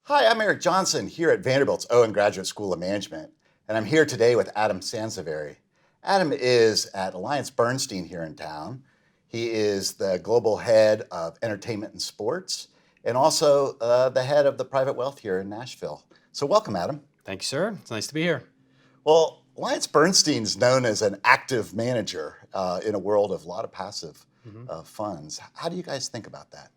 Hi, I'm Eric Johnson here at Vanderbilt's Owen Graduate School of Management, and I'm here today with Adam Sansiveri. Adam is at AllianceBernstein here in town. He is the global head of entertainment and sports, and also the head of the private wealth here in Nashville. So welcome, Adam. Thank you, sir. It's nice to be here. Well, AllianceBernstein is known as an active manager in a world of a lot of passive funds. How do you guys think about that?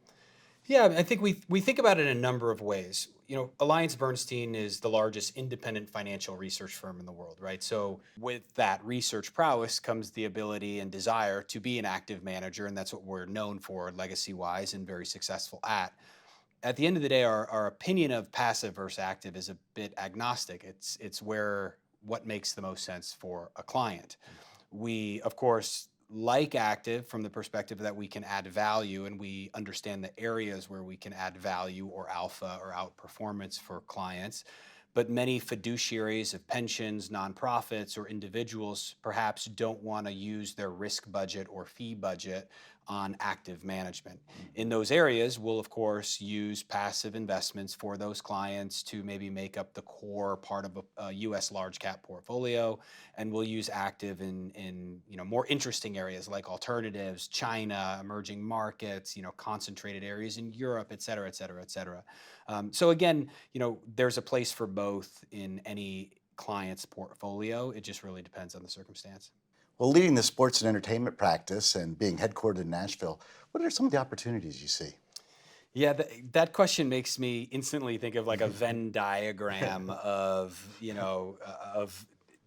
Yeah, I think we think about it in a number of ways. AllianceBernstein is the largest independent financial research firm in the world, right? So with that research prowess comes the ability and desire to be an active manager, and that's what we're known for legacy-wise and very successful at. At the end of the day, our opinion of passive versus active is a bit agnostic. It's where what makes the most sense for a client. We, of course, like active from the perspective that we can add value and we understand the areas where we can add value or alpha or outperformance for clients. But many fiduciaries of pensions, nonprofits, or individuals perhaps don't want to use their risk budget or fee budget on active management. In those areas, we'll of course use passive investments for those clients to maybe make up the core part of a US large cap portfolio, and we'll use active in more interesting areas like alternatives, China, emerging markets, concentrated areas in Europe, et cetera, et cetera, et cetera. So again, there's a place for both in any client's portfolio. It just really depends on the circumstance. Well, leading the sports and entertainment practice and being headquartered in Nashville, what are some of the opportunities you see? Yeah, that question makes me instantly think of like a Venn diagram of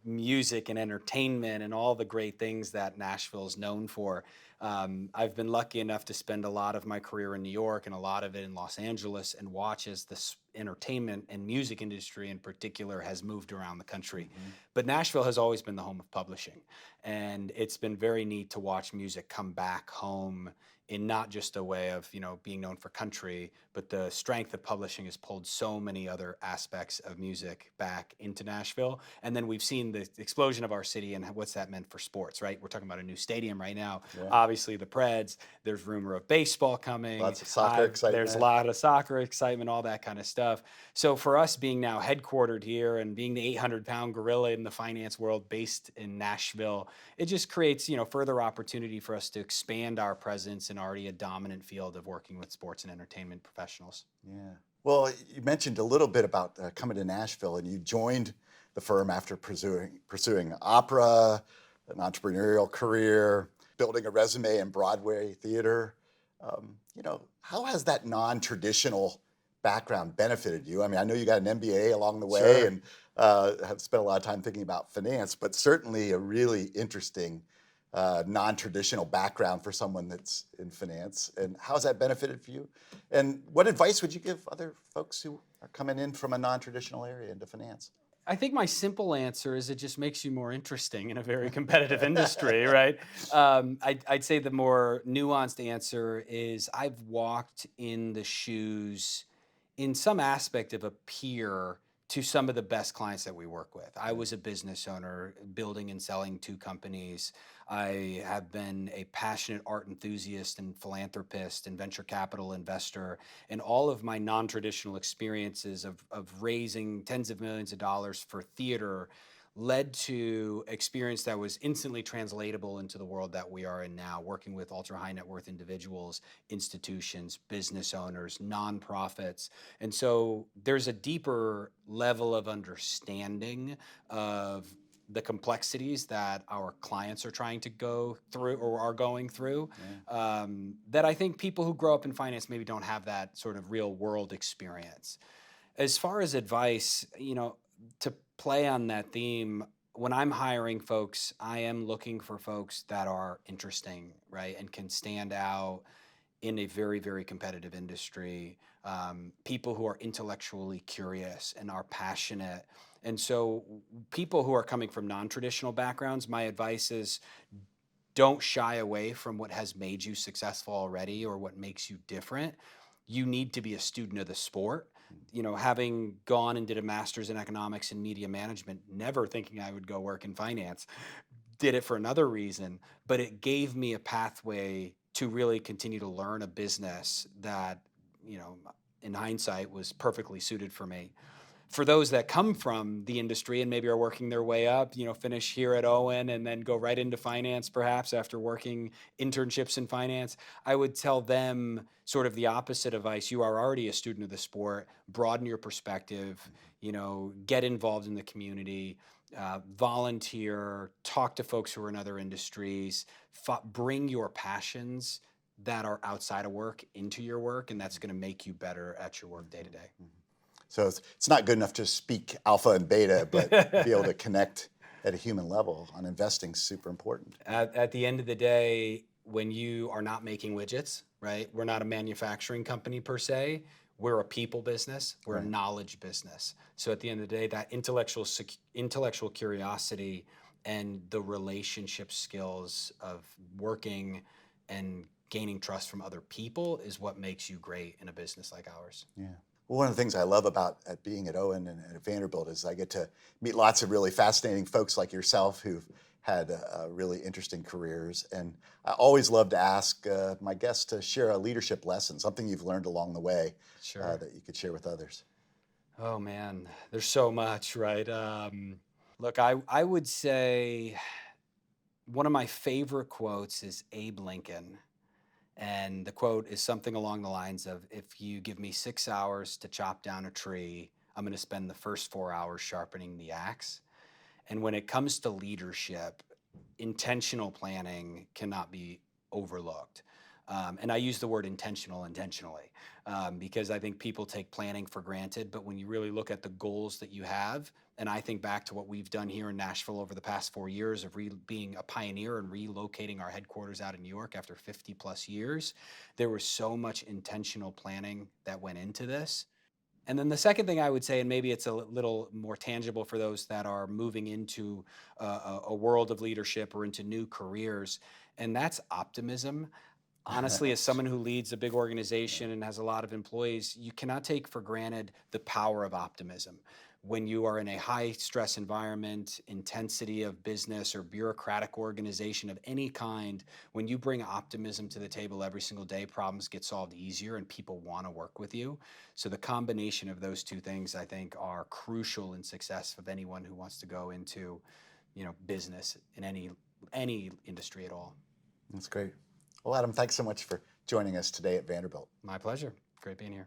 music and entertainment and all the great things that Nashville's known for. I've been lucky enough to spend a lot of my career in New York and a lot of it in Los Angeles and watch as this entertainment and music industry in particular has moved around the country. But Nashville has always been the home of publishing. And it's been very neat to watch music come back home in not just a way of being known for country, but the strength of publishing has pulled so many other aspects of music back into Nashville. And then we've seen the explosion of our city and what's that meant for sports, right? We're talking about a new stadium right now. Yeah. Obviously the Preds, there's rumor of baseball coming. Lots of soccer excitement. There's a lot of soccer excitement, all that kind of stuff. So for us being now headquartered here and being the 800-pound gorilla in the finance world based in Nashville, it just creates, further opportunity for us to expand our presence in already a dominant field of working with sports and entertainment professionals. Yeah. Well, you mentioned a little bit about coming to Nashville, and you joined the firm after pursuing opera, an entrepreneurial career, building a resume in Broadway theater. How has that non-traditional background benefited you? I mean, I know you got an MBA along the way, Sure. and have spent a lot of time thinking about finance, but certainly a really interesting non-traditional background for someone that's in finance. And how has that benefited for you? And what advice would you give other folks who are coming in from a non-traditional area into finance? I think my simple answer is it just makes you more interesting in a very competitive industry, right? I'd say the more nuanced answer is I've walked in the shoes in some aspect of a peer to some of the best clients that we work with. I was a business owner building and selling two companies. I have been a passionate art enthusiast and philanthropist and venture capital investor. And all of my non-traditional experiences of raising tens of millions of dollars for theater led to experience that was instantly translatable into the world that we are in now, working with ultra high net worth individuals, institutions, business owners, nonprofits. And so there's a deeper level of understanding of the complexities that our clients are trying to go through or are going through, that I think people who grow up in finance maybe don't have that sort of real world experience. As far as advice, to play on that theme, when I'm hiring folks, I am looking for folks that are interesting, right, and can stand out in a very, very competitive industry, people who are intellectually curious and are passionate. And so people who are coming from non-traditional backgrounds, my advice is don't shy away from what has made you successful already or what makes you different. You need to be a student of the sport. Having gone and did a master's in economics and media management, never thinking I would go work in finance, did it for another reason, but it gave me a pathway to really continue to learn a business that, in hindsight was perfectly suited for me. For those that come from the industry and maybe are working their way up, finish here at Owen and then go right into finance perhaps after working internships in finance, I would tell them sort of the opposite advice. You are already a student of the sport, broaden your perspective, get involved in the community, volunteer, talk to folks who are in other industries, bring your passions that are outside of work into your work, and that's going to make you better at your work day to day. So it's not good enough to speak alpha and beta, but be able to connect at a human level on investing is super important. At the end of the day, when you are not making widgets, right? We're not a manufacturing company per se. We're a people business. We're a knowledge business. So at the end of the day, that intellectual curiosity and the relationship skills of working and gaining trust from other people is what makes you great in a business like ours. Yeah. Well, one of the things I love about being at Owen and at Vanderbilt is I get to meet lots of really fascinating folks like yourself who've had really interesting careers. And I always love to ask my guests to share a leadership lesson, something you've learned along the way that you could share with others. Oh man, there's so much, right? Look, I would say one of my favorite quotes is Abe Lincoln. And the quote is something along the lines of, if you give me 6 hours to chop down a tree, I'm going to spend the first 4 hours sharpening the axe. And when it comes to leadership, intentional planning cannot be overlooked. And I use the word intentionally, because I think people take planning for granted. But when you really look at the goals that you have, and I think back to what we've done here in Nashville over the past 4 years of being a pioneer and relocating our headquarters out of New York after 50 plus years, there was so much intentional planning that went into this. And then the second thing I would say, and maybe it's a little more tangible for those that are moving into a world of leadership or into new careers, and that's optimism. Honestly, as someone who leads a big organization and has a lot of employees, you cannot take for granted the power of optimism. When you are in a high stress environment, intensity of business or bureaucratic organization of any kind, when you bring optimism to the table every single day, problems get solved easier and people want to work with you. So the combination of those two things, I think, are crucial in success of anyone who wants to go into, business in any industry at all. That's great. Well, Adam, thanks so much for joining us today at Vanderbilt. My pleasure. Great being here.